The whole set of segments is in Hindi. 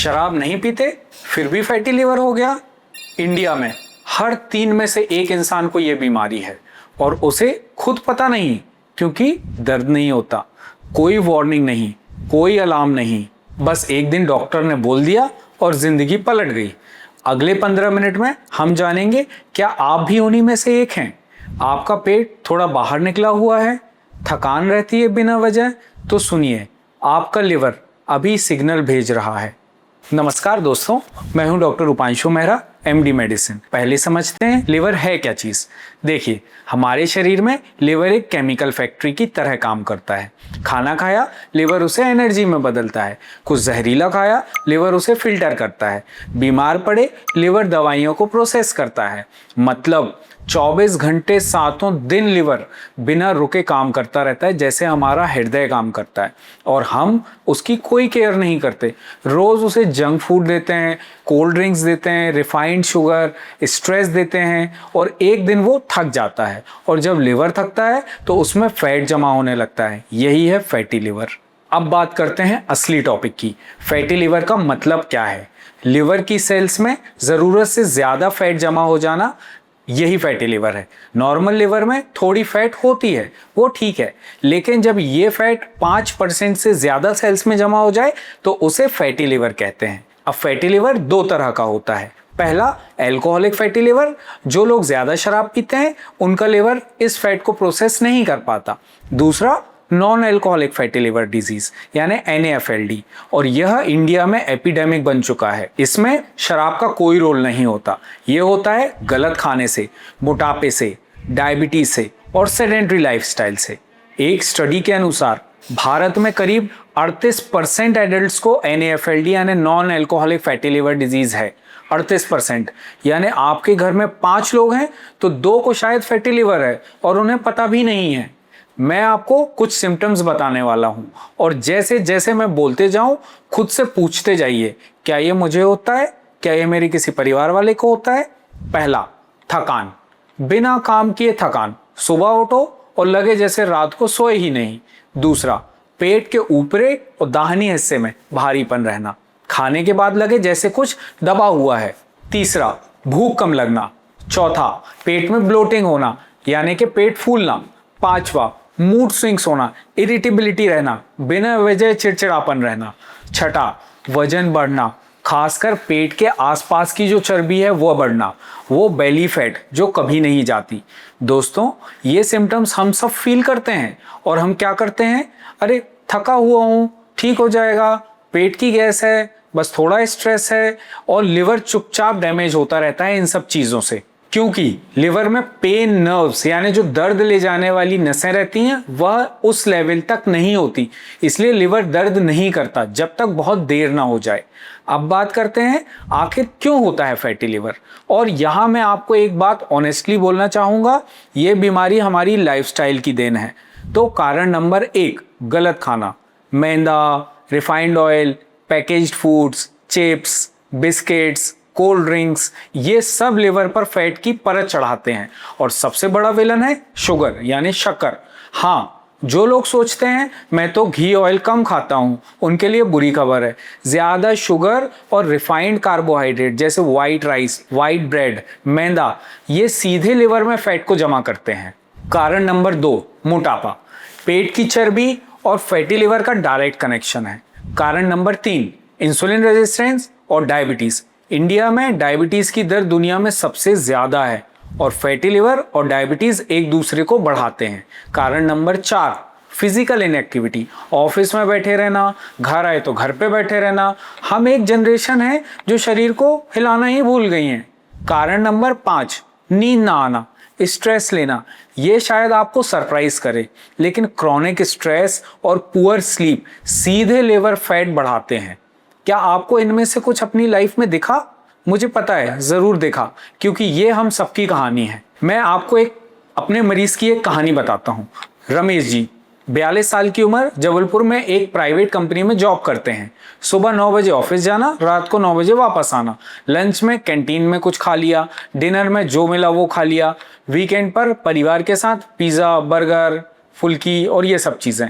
शराब नहीं पीते फिर भी फैटी लिवर हो गया। इंडिया में हर 3 में से 1 इंसान को यह बीमारी है और उसे खुद पता नहीं, क्योंकि दर्द नहीं होता, कोई वार्निंग नहीं, कोई अलार्म नहीं, बस एक दिन डॉक्टर ने बोल दिया और जिंदगी पलट गई। अगले 15 मिनट में हम जानेंगे क्या आप भी उन्हीं में से एक हैं। आपका पेट थोड़ा बाहर निकला हुआ है, थकान रहती है बिना वजह, तो सुनिए, आपका लिवर अभी सिग्नल भेज रहा है। नमस्कार दोस्तों, मैं हूं डॉक्टर उपांशु मेहरा, एमडी मेडिसिन। पहले समझते हैं लिवर है क्या चीज़। देखिए, हमारे शरीर में लिवर एक केमिकल फैक्ट्री की तरह काम करता है। खाना खाया, लिवर उसे एनर्जी में बदलता है। कुछ जहरीला खाया, लिवर उसे फिल्टर करता है। बीमार पड़े, लिवर दवाइयों को प्रोसेस करता है। मतलब 24 घंटे 7 दिन लिवर बिना रुके काम करता रहता है, जैसे हमारा हृदय काम करता है, और हम उसकी कोई केयर नहीं करते। रोज उसे जंक फूड देते हैं, कोल्ड ड्रिंक्स देते हैं, रिफाइंड शुगर, स्ट्रेस देते हैं, और एक दिन वो थक जाता है। और जब लिवर थकता है तो उसमें फैट जमा होने लगता है। यही है फैटी लिवर। अब बात करते हैं असली टॉपिक की। फैटी लिवर का मतलब क्या है? लिवर की सेल्स में जरूरत से ज्यादा फैट जमा हो जाना, यही फैटी लिवर है। नॉर्मल लिवर में थोड़ी फैट होती है, वो ठीक है, लेकिन जब ये फैट 5% से ज्यादा सेल्स में जमा हो जाए तो उसे फैटी लिवर कहते हैं। अब फैटी लिवर 2 तरह का होता है। पहला, अल्कोहलिक फैटी लिवर। जो लोग ज्यादा शराब पीते हैं उनका लिवर इस फैट को प्रोसेस नहीं कर पाता। दूसरा, non alcoholic fatty liver disease यानी NAFLD, और यह इंडिया में एपिडेमिक बन चुका है। इसमें शराब का कोई रोल नहीं होता। यह होता है गलत खाने से, मोटापे से, डायबिटीज से और सेडेंट्री लाइफस्टाइल से। एक स्टडी के अनुसार भारत में करीब 38% एडल्ट्स को NAFLD यानी non alcoholic fatty liver disease है। 38%, यानी आपके घर में 5 लोग हैं तो 2 को शायद फैटी लिवर है और उन्हें पता भी नहीं है। मैं आपको कुछ सिम्टम्स बताने वाला हूं, और जैसे जैसे मैं बोलते जाऊं खुद से पूछते जाइए, क्या ये मुझे होता है, क्या ये मेरे किसी परिवार वाले को होता है। पहला, थकान, बिना काम किए थकान, सुबह उठो और लगे जैसे रात को सोए ही नहीं। दूसरा, पेट के ऊपरी और दाहिने हिस्से में भारीपन रहना, खाने के बाद लगे जैसे कुछ दबा हुआ है। तीसरा, भूख कम लगना। चौथा, पेट में ब्लोटिंग होना यानी कि पेट फूलना। पांचवा, मूड स्विंग्स होना, इरिटेबिलिटी रहना, बिना वजह चिड़चिड़ापन रहना। छठा, वजन बढ़ना, खासकर पेट के आसपास की जो चर्बी है वो बढ़ना, वो बेली फैट जो कभी नहीं जाती। दोस्तों, ये सिम्टम्स हम सब फील करते हैं और हम क्या करते हैं, अरे थका हुआ हूं, ठीक हो जाएगा, पेट की गैस है, बस थोड़ा स्ट्रेस है, और लिवर चुपचाप डैमेज होता रहता है इन सब चीजों से। क्योंकि लिवर में पेन नर्व्स यानी जो दर्द ले जाने वाली नसें रहती हैं वह उस लेवल तक नहीं होती, इसलिए लिवर दर्द नहीं करता जब तक बहुत देर ना हो जाए। अब बात करते हैं आखिर क्यों होता है फैटी लिवर। और यहाँ मैं आपको एक बात ऑनेस्टली बोलना चाहूँगा, ये बीमारी हमारी लाइफस्टाइल की देन है। तो कारण नंबर 1, गलत खाना। मैदा, refined oil, packaged foods, chips, biscuits, cold drinks, ये सब लिवर पर फैट की परत चढ़ाते हैं। और सबसे बड़ा विलन है शुगर यानी शक्कर। हाँ, जो लोग सोचते हैं मैं तो घी ऑयल कम खाता हूं, उनके लिए बुरी खबर है। ज्यादा शुगर और रिफाइंड कार्बोहाइड्रेट जैसे व्हाइट राइस, व्हाइट ब्रेड, मैदा, ये सीधे लिवर में फैट को जमा करते हैं। कारण नंबर 2, मोटापा। पेट की चर्बी और फैटी लिवर का डायरेक्ट कनेक्शन है। कारण नंबर 3, इंसुलिन रेजिस्टेंस और डायबिटीज। इंडिया में डायबिटीज की दर दुनिया में सबसे ज्यादा है और फैटी लिवर और डायबिटीज एक दूसरे को बढ़ाते हैं। कारण नंबर 4, फिजिकल इनएक्टिविटी। ऑफिस में बैठे रहना, घर आए तो घर पे बैठे रहना। हम एक जनरेशन है जो शरीर को हिलाना ही भूल गई है। कारण नंबर 5, नींद ना आना, स्ट्रेस लेना। ये शायद आपको सरप्राइज करे, लेकिन क्रॉनिक स्ट्रेस और पुअर स्लीप सीधे लिवर फैट बढ़ाते हैं। क्या आपको इनमें से कुछ अपनी लाइफ में दिखा? मुझे पता है जरूर दिखा, क्योंकि ये हम सबकी कहानी है। मैं आपको एक अपने मरीज की एक कहानी बताता हूँ। रमेश जी, 42 साल की उम्र, जबलपुर में एक प्राइवेट कंपनी में जॉब करते हैं। सुबह 9 बजे ऑफिस जाना, रात को 9 बजे वापस आना। लंच में कैंटीन में कुछ खा लिया, डिनर में जो मिला वो खा लिया। वीकेंड पर परिवार के साथ पिज़्ज़ा, बर्गर, फुल्की और ये सब चीज़ें।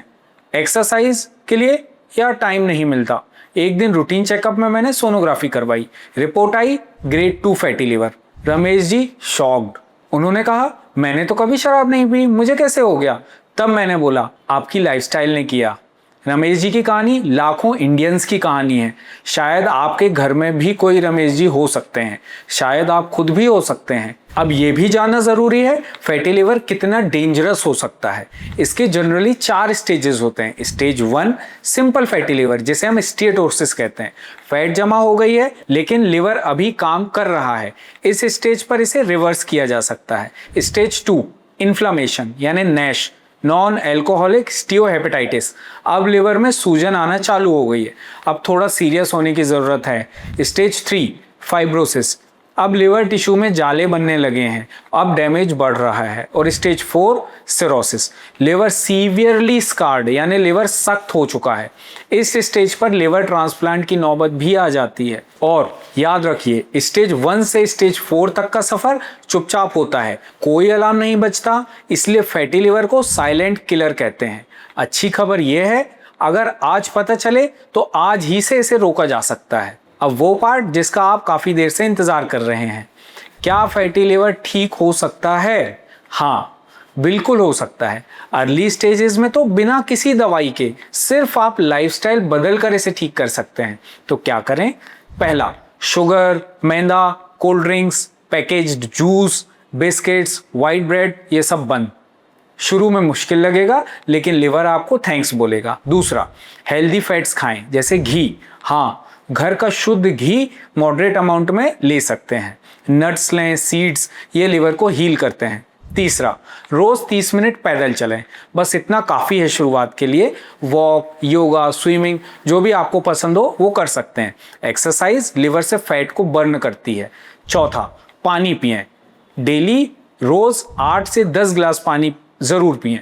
एक्सरसाइज के लिए या टाइम नहीं मिलता, एक दिन रूटीन चेकअप में मैंने सोनोग्राफी करवाई, रिपोर्ट आई grade 2 fatty liver. Ramesh ji shocked. उन्होंने कहा मैंने तो कभी शराब नहीं पी, मुझे कैसे हो गया? तब मैंने बोला आपकी लाइफस्टाइल ने किया। रमेश जी की कहानी लाखों इंडियंस की कहानी है। शायद आपके घर में भी कोई रमेश जी हो सकते हैं, शायद आप खुद भी हो सकते हैं। अब ये भी जानना जरूरी है फैटी लिवर कितना डेंजरस हो सकता है। इसके जनरली 4 स्टेजेस होते हैं। स्टेज 1 सिंपल फैटी लिवर, जिसे हम स्टीएटोसिस कहते हैं। फैट जमा हो गई है लेकिन लिवर अभी काम कर रहा है। इस स्टेज पर इसे रिवर्स किया जा सकता है। स्टेज 2 इन्फ्लामेशन यानी नैश, नॉन एल्कोहलिक स्टीओहेपेटाइटिस। अब लिवर में सूजन आना चालू हो गई है, अब थोड़ा सीरियस होने की ज़रूरत है। स्टेज 3 फाइब्रोसिस, अब लिवर टिश्यू में जाले बनने लगे हैं, अब डैमेज बढ़ रहा है। और stage 4 cirrhosis, liver severely scarred यानी लिवर सख्त हो चुका है। इस स्टेज पर लिवर ट्रांसप्लांट की नौबत भी आ जाती है। और याद रखिए स्टेज 1 से स्टेज 4 तक का सफर चुपचाप होता है, कोई अलार्म नहीं बजता, इसलिए फैटी लिवर को साइलेंट किलर कहते हैं। अच्छी खबर यह है अगर आज पता चले तो आज ही से इसे रोका जा सकता है। अब वो पार्ट जिसका आप काफी देर से इंतजार कर रहे हैं, क्या फैटी लिवर ठीक हो सकता है? हाँ, बिल्कुल हो सकता है। अर्ली स्टेजेस में तो बिना किसी दवाई के सिर्फ आप लाइफस्टाइल बदल कर इसे ठीक कर सकते हैं। तो क्या करें? पहला, शुगर, मैदा, cold drinks, packaged juice, biscuits, white bread, ये सब बंद। शुरू में मुश्किल लगेगा लेकिन लिवर आपको थैंक्स बोलेगा। दूसरा, हेल्दी फैट्स खाएं जैसे घी। हाँ, घर का शुद्ध घी मॉडरेट अमाउंट में ले सकते हैं। नट्स लें, सीड्स, ये लिवर को हील करते हैं। तीसरा, रोज 30 मिनट पैदल चलें, बस इतना काफ़ी है शुरुआत के लिए। वॉक, योगा, स्विमिंग, जो भी आपको पसंद हो वो कर सकते हैं। एक्सरसाइज लिवर से फैट को बर्न करती है। चौथा, पानी पिएं डेली, रोज 8 से 10 गिलास पानी ज़रूर पिएं।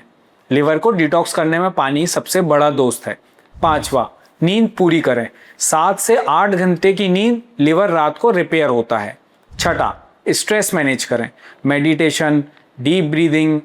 लिवर को डिटॉक्स करने में पानी सबसे बड़ा दोस्त है। पांचवा, नींद पूरी करें, 7 से 8 घंटे की नींद लिवर रात को रिपेयर होता है। छठा, स्ट्रेस मैनेज करें, मेडिटेशन, डीप ब्रीदिंग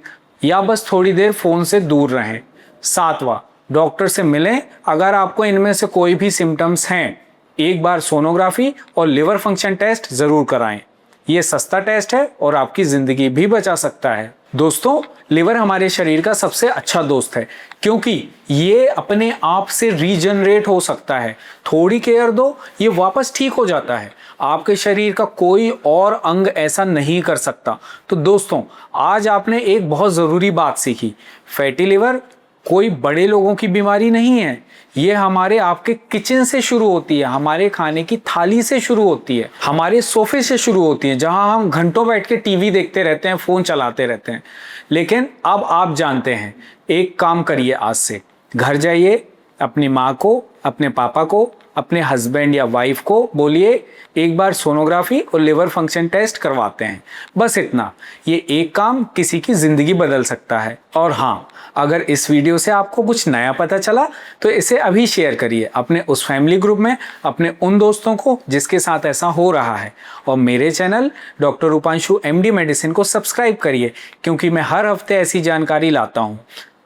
या बस थोड़ी देर फ़ोन से दूर रहें। सातवां, डॉक्टर से मिलें अगर आपको इनमें से कोई भी सिम्टम्स हैं। एक बार सोनोग्राफी और लिवर फंक्शन टेस्ट ज़रूर कराएं। ये सस्ता टेस्ट है और आपकी ज़िंदगी भी बचा सकता है। दोस्तों, लिवर हमारे शरीर का सबसे अच्छा दोस्त है क्योंकि ये अपने आप से रीजनरेट हो सकता है। थोड़ी केयर दो, ये वापस ठीक हो जाता है। आपके शरीर का कोई और अंग ऐसा नहीं कर सकता। तो दोस्तों, आज आपने एक बहुत ज़रूरी बात सीखी। फैटी लिवर कोई बड़े लोगों की बीमारी नहीं है, ये हमारे आपके किचन से शुरू होती है, हमारे खाने की थाली से शुरू होती है, हमारे सोफे से शुरू होती है, जहां हम घंटों बैठ के टीवी देखते रहते हैं, फ़ोन चलाते रहते हैं। लेकिन अब आप जानते हैं, एक काम करिए, आज से घर जाइए, अपनी माँ को, अपने पापा को, अपने हस्बैंड या वाइफ को बोलिए एक बार सोनोग्राफी और लिवर फंक्शन टेस्ट करवाते हैं। बस इतना, ये एक काम किसी की ज़िंदगी बदल सकता है। और हाँ, अगर इस वीडियो से आपको कुछ नया पता चला तो इसे अभी शेयर करिए अपने उस फैमिली ग्रुप में, अपने उन दोस्तों को जिसके साथ ऐसा हो रहा है। और मेरे चैनल डॉक्टर रूपांशु MD मेडिसिन को सब्सक्राइब करिए क्योंकि मैं हर हफ्ते ऐसी जानकारी लाता हूँ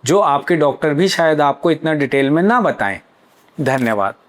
जो आपके डॉक्टर भी शायद आपको इतना डिटेल में ना बताएं। धन्यवाद।